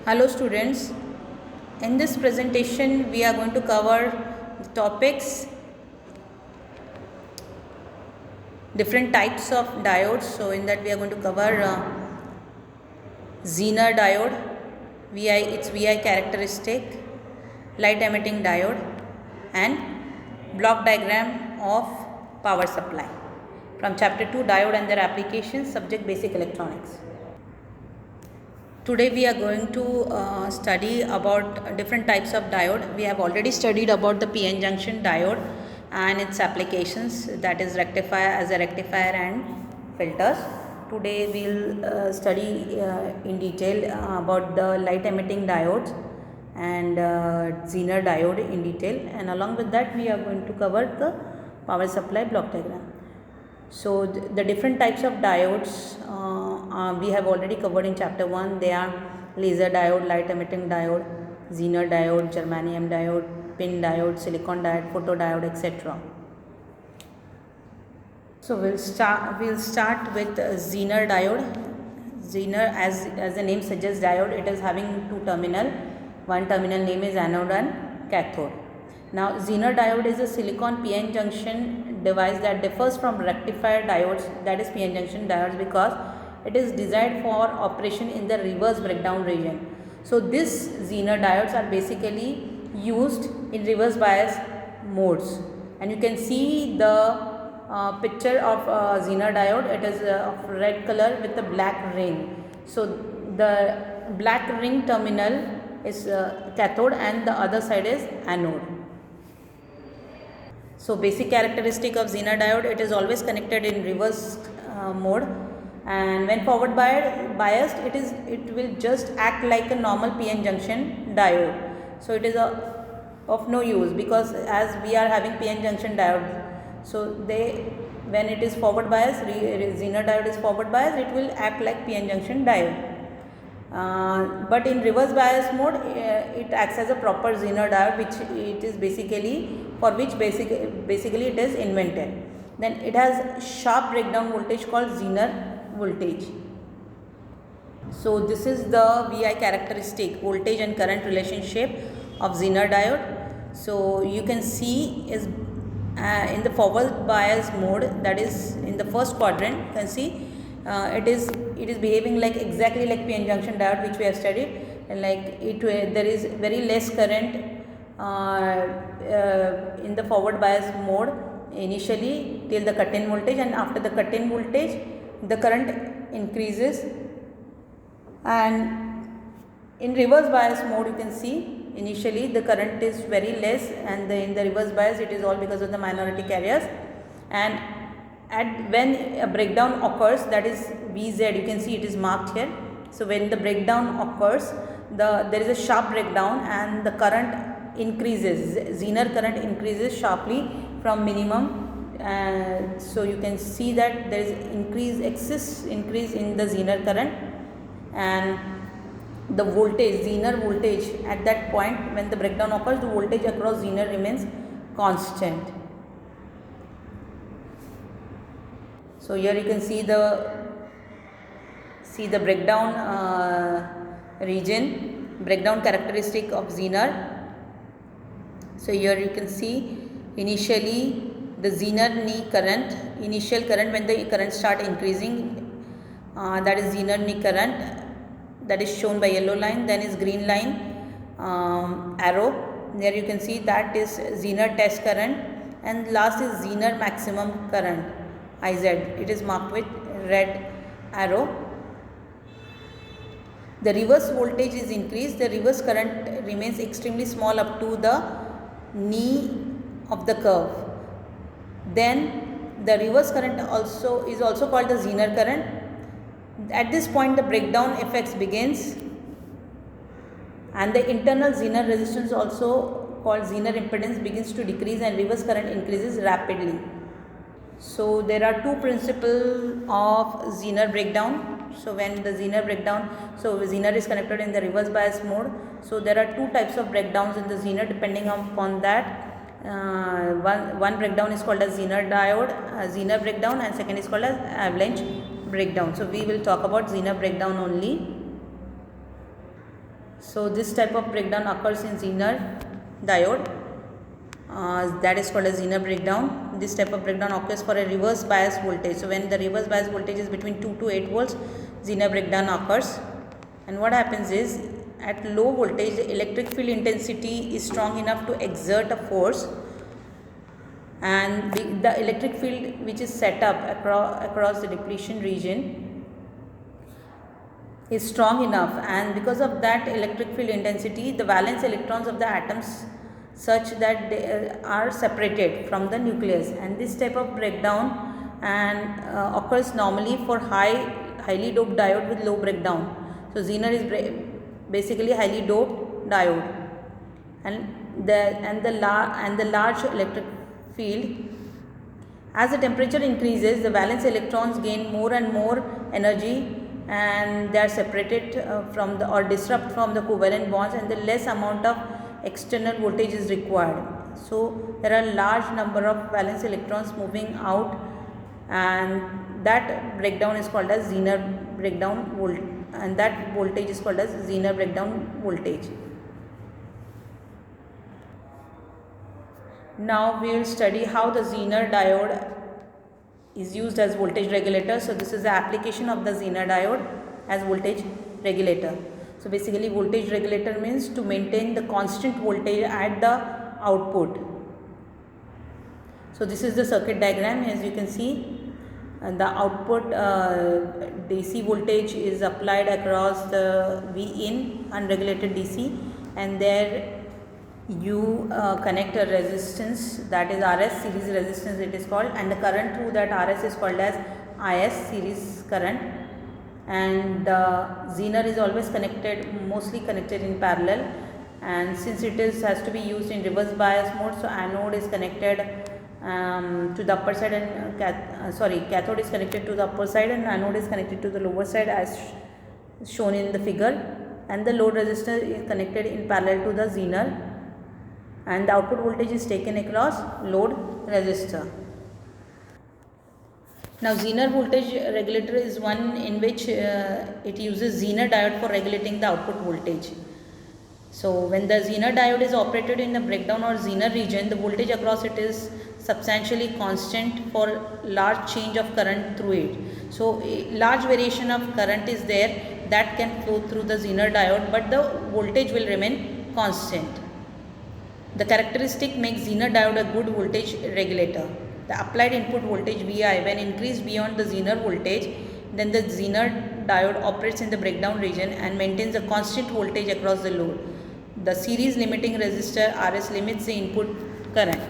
Hello students, in this presentation we are going to cover the topics different types of diodes. So in that we are going to cover Zener diode, its VI characteristic, light emitting diode and block diagram of power supply from chapter 2 diode and their applications, subject basic electronics. Today we are going to study about different types of diode. We have already studied about the PN junction diode and its applications, that is rectifier as a rectifier and filters. Today we will study in detail about the light emitting diodes and Zener diode in detail, and along with that we are going to cover the power supply block diagram. So the different types of diodes we have already covered in chapter 1. They are laser diode, light emitting diode, Zener diode, germanium diode, pin diode, silicon diode, photodiode, etc. So we'll start with Zener diode. Zener, as the name suggests, diode, it is having two terminal. One terminal name is anode and cathode. Now Zener diode is a silicon PN junction device that differs from rectifier diodes, that is PN junction diodes, because it is designed for operation in the reverse breakdown region. So these Zener diodes are basically used in reverse bias modes, and you can see the picture of Zener diode. It is of red color with a black ring. So the black ring terminal is cathode and the other side is anode. So basic characteristic of Zener diode, it is always connected in reverse mode, and when forward biased, it will just act like a normal PN junction diode. So it is of no use, because as we are having PN junction diode, so when it is forward biased, Zener diode is forward biased, it will act like PN junction diode. But in reverse bias mode, it acts as a proper Zener diode, which it is basically it is invented. Then it has sharp breakdown voltage called Zener voltage. So this is the VI characteristic, voltage and current relationship of Zener diode. So you can see is in the forward bias mode, that is in the first quadrant, you can see it is behaving like exactly like PN junction diode, which we have studied, and like there is very less current in the forward bias mode initially till the cut-in voltage, and after the cut-in voltage the current increases, and in reverse bias mode you can see initially the current is very less, and in the reverse bias it is all because of the minority carriers, and when a breakdown occurs, that is Vz, you can see it is marked here. So when the breakdown occurs, there is a sharp breakdown and the current increases, Zener current increases sharply from minimum, so you can see that there is excess increase in the Zener current, and the voltage, Zener voltage, at that point when the breakdown occurs, the voltage across Zener remains constant. So here you can see the breakdown region, breakdown characteristic of Zener. So here you can see initially the Zener knee current, initial current when the current start increasing, that is Zener knee current, that is shown by yellow line. Then is green line arrow, there you can see that is Zener test current, and last is Zener maximum current, IZ, it is marked with red arrow. The reverse voltage is increased, the reverse current remains extremely small up to the knee of the curve. Then the reverse current is also called the Zener current. At this point the breakdown effects begins, and the internal Zener resistance, also called Zener impedance, begins to decrease, and reverse current increases rapidly. So there are two principles of Zener breakdown. So when the Zener breakdown, so Zener is connected in the reverse bias mode. So there are two types of breakdowns in the Zener depending upon that. One breakdown is called as Zener diode, Zener breakdown, and second is called as avalanche breakdown. So we will talk about Zener breakdown only. So this type of breakdown occurs in Zener diode, that is called a Zener breakdown. This type of breakdown occurs for a reverse bias voltage. So when the reverse bias voltage is between 2 to 8 volts, Zener breakdown occurs. And what happens is, at low voltage the electric field intensity is strong enough to exert a force, and the electric field which is set up across the depletion region is strong enough, and because of that electric field intensity, the valence electrons of the atoms such that they are separated from the nucleus. And this type of breakdown occurs normally for highly doped diode with low breakdown. So Zener is basically highly doped diode, and the large electric field. As the temperature increases, the valence electrons gain more and more energy, and they are separated from the or disrupt from the covalent bonds, and the less amount of external voltage is required. So there are large number of valence electrons moving out, and that breakdown is called as Zener breakdown voltage, and that voltage is called as Zener breakdown voltage. Now we will study how the Zener diode is used as voltage regulator. So this is the application of the Zener diode as voltage regulator. So basically voltage regulator means to maintain the constant voltage at the output. So this is the circuit diagram. As you can see, the output DC voltage is applied across the V in unregulated DC, and there you connect a resistance, that is RS, series resistance it is called, and the current through that RS is called as IS, series current. And Zener is always mostly connected in parallel, and since it has to be used in reverse bias mode, so anode is connected to the upper side, and cathode is connected to the upper side, and anode is connected to the lower side as shown in the figure, and the load resistor is connected in parallel to the Zener, and the output voltage is taken across load resistor. Now Zener voltage regulator is one in which it uses Zener diode for regulating the output voltage. So when the Zener diode is operated in the breakdown or Zener region, the voltage across it is substantially constant for large change of current through it. So a large variation of current is there that can flow through the Zener diode, but the voltage will remain constant. The characteristic makes Zener diode a good voltage regulator. The applied input voltage Vi, when increased beyond the Zener voltage, then the Zener diode operates in the breakdown region and maintains a constant voltage across the load. The series limiting resistor Rs limits the input current.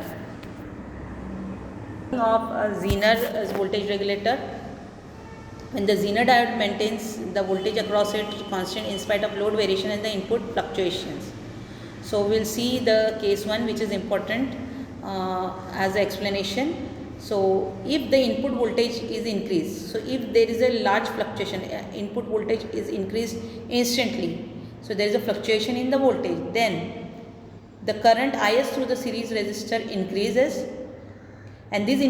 Of a Zener as voltage regulator, when the Zener diode maintains the voltage across it constant in spite of load variation and the input fluctuations. So we will see the case 1, which is important as an explanation. So if the input voltage is increased, so if there is a large fluctuation, input voltage is increased instantly, so there is a fluctuation in the voltage, then the current Is through the series resistor increases, and this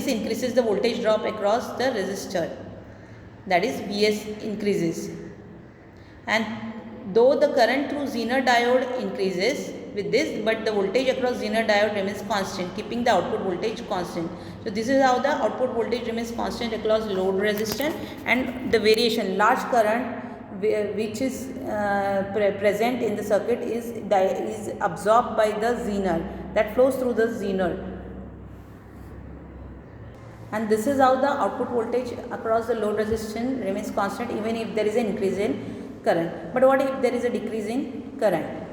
increases the voltage drop across the resistor, that is Vs increases. And though the current through Zener diode increases with this, but the voltage across Zener diode remains constant, keeping the output voltage constant. So this is how the output voltage remains constant across load resistance, and the variation, large current which is present in the circuit is absorbed by the Zener, that flows through the Zener. And this is how the output voltage across the load resistance remains constant even if there is an increase in current. But what if there is a decrease in current?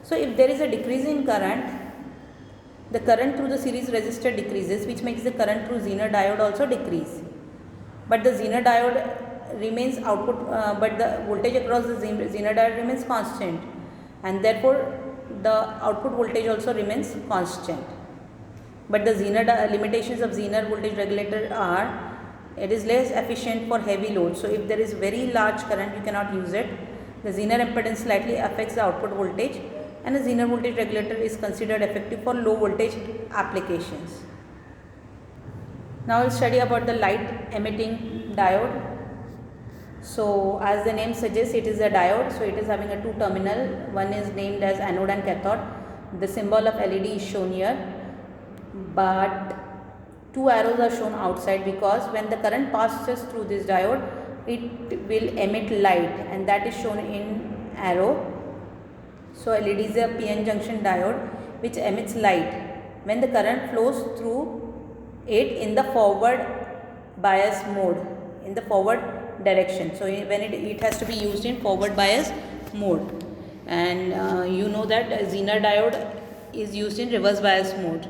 So if there is a decrease in current, the current through the series resistor decreases, which makes the current through Zener diode also decrease. But the Zener diode remains output, but the voltage across the Zener diode remains constant, and therefore the output voltage also remains constant. But the limitations of Zener voltage regulator are, it is less efficient for heavy load. So if there is very large current, you cannot use it. The Zener impedance slightly affects the output voltage, and a Zener voltage regulator is considered effective for low voltage applications. Now we will study about the light emitting diode. So as the name suggests, it is a diode, so it is having a two terminal. One is named as anode and cathode. The symbol of LED is shown here, but two arrows are shown outside because when the current passes through this diode, it will emit light, and that is shown in arrow. So LED is a PN junction diode which emits light when the current flows through it in the forward bias mode, in the forward direction. So when it has to be used in forward bias mode, and you know that Zener diode is used in reverse bias mode.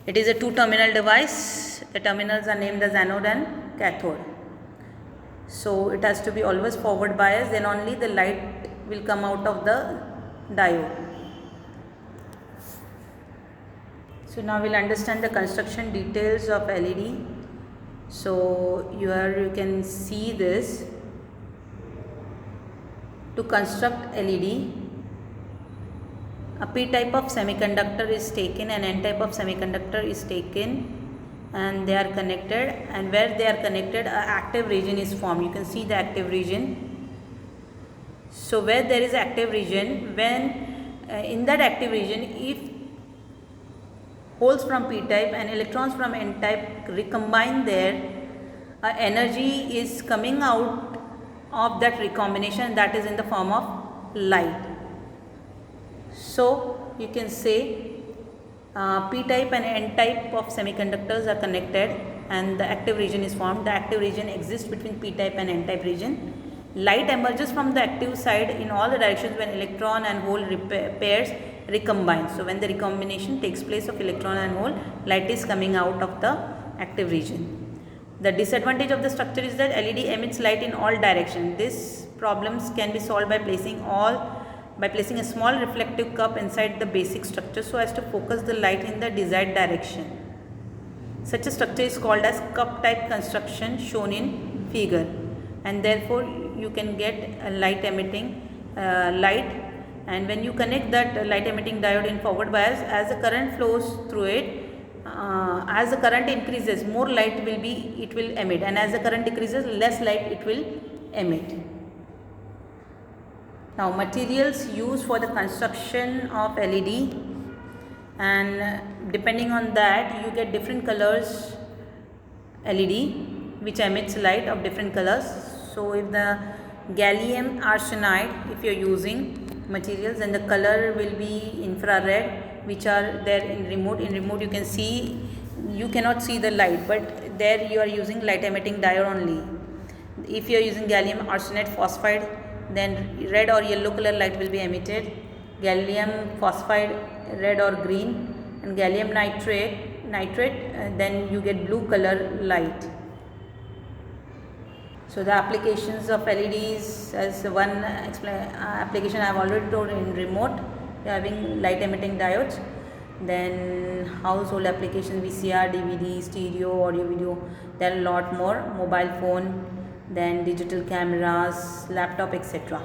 It is a two terminal device. The terminals are named as anode and cathode. So it has to be always forward bias, then only the light will come out of the diode. So now we'll understand the construction details of LED. So here you can see this. To construct LED, a P type of semiconductor is taken and N type of semiconductor is taken, and they are connected, and where they are connected, an active region is formed. You can see the active region. So where there is active region, when in that active region, if holes from P type and electrons from N type recombine there, energy is coming out of that recombination, that is in the form of light. So you can say P type and N type of semiconductors are connected and the active region is formed. The active region exists between P type and N type region. Light emerges from the active side in all the directions when electron and hole pairs recombine. So when the recombination takes place of electron and hole, light is coming out of the active region. The disadvantage of the structure is that LED emits light in all directions. These problems can be solved by placing a small reflective cup inside the basic structure so as to focus the light in the desired direction. Such a structure is called as cup type construction, shown in figure, and therefore you can get a light emitting light. And when you connect that light emitting diode in forward bias, as the current flows through it, as the current increases, more light it will emit, and as the current decreases, less light it will emit. Now materials used for the construction of LED, and depending on that you get different colors LED which emits light of different colors. So if the gallium arsenide, if you are using materials, then the color will be infrared, which are there in remote. In remote you can see, you cannot see the light, but there you are using light emitting diode only. If you are using gallium arsenide phosphide, then red or yellow color light will be emitted. Gallium phosphide, red or green, and gallium nitrate, then you get blue color light. So the applications of LEDs, as one application I have already told, in remote having light emitting diodes. Then household applications, VCR, DVD, stereo, audio, video, there are a lot more. Mobile phone, then digital cameras, laptop, etc.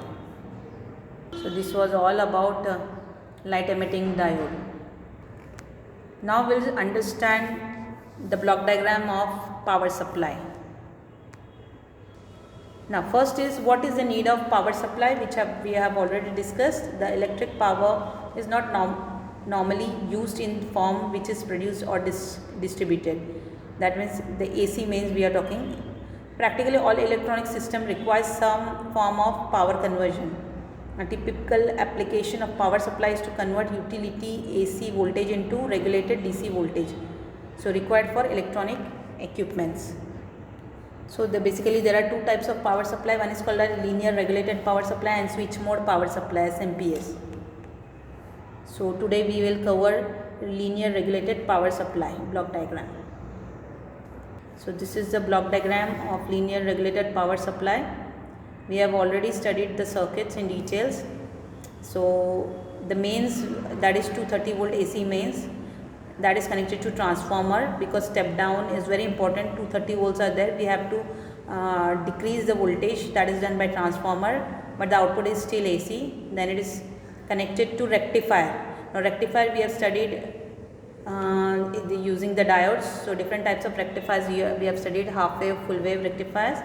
So this was all about light emitting diode. Now we will understand the block diagram of power supply. Now first is, what is the need of power supply, which we have already discussed. The electric power is not normally used in form which is produced or distributed. That means the AC means we are talking. Practically all electronic system requires some form of power conversion. A typical application of power supply is to convert utility AC voltage into regulated DC voltage, so required for electronic equipments. So basically there are two types of power supply. One is called a linear regulated power supply and switch mode power supply, SMPS. So today we will cover linear regulated power supply block diagram. So this is the block diagram of linear regulated power supply. We have already studied the circuits in details. So the mains, that is 230 volt AC mains, that is connected to transformer, because step down is very important. 230 volts are there, we have to decrease the voltage, that is done by transformer, but the output is still AC. Then it is connected to rectifier. Now rectifier we have studied using the diodes. So different types of rectifiers we have studied, half wave, full wave rectifiers.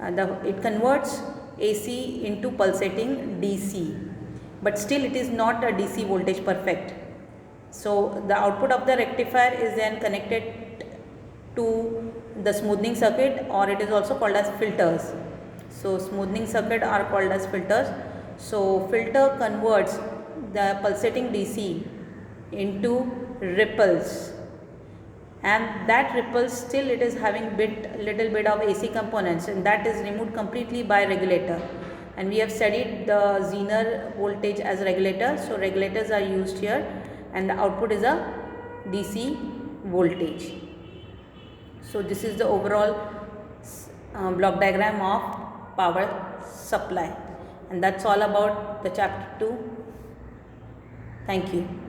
it converts AC into pulsating DC, but still it is not a DC voltage perfect. So the output of the rectifier is then connected to the smoothing circuit, or it is also called as filters. So smoothing circuit are called as filters. So filter converts the pulsating DC into ripples, and that ripples still it is having little bit of AC components, and that is removed completely by regulator. And we have studied the Zener voltage as regulator. So regulators are used here, and the output is a DC voltage. So this is the overall block diagram of power supply, and that's all about the chapter 2. Thank you.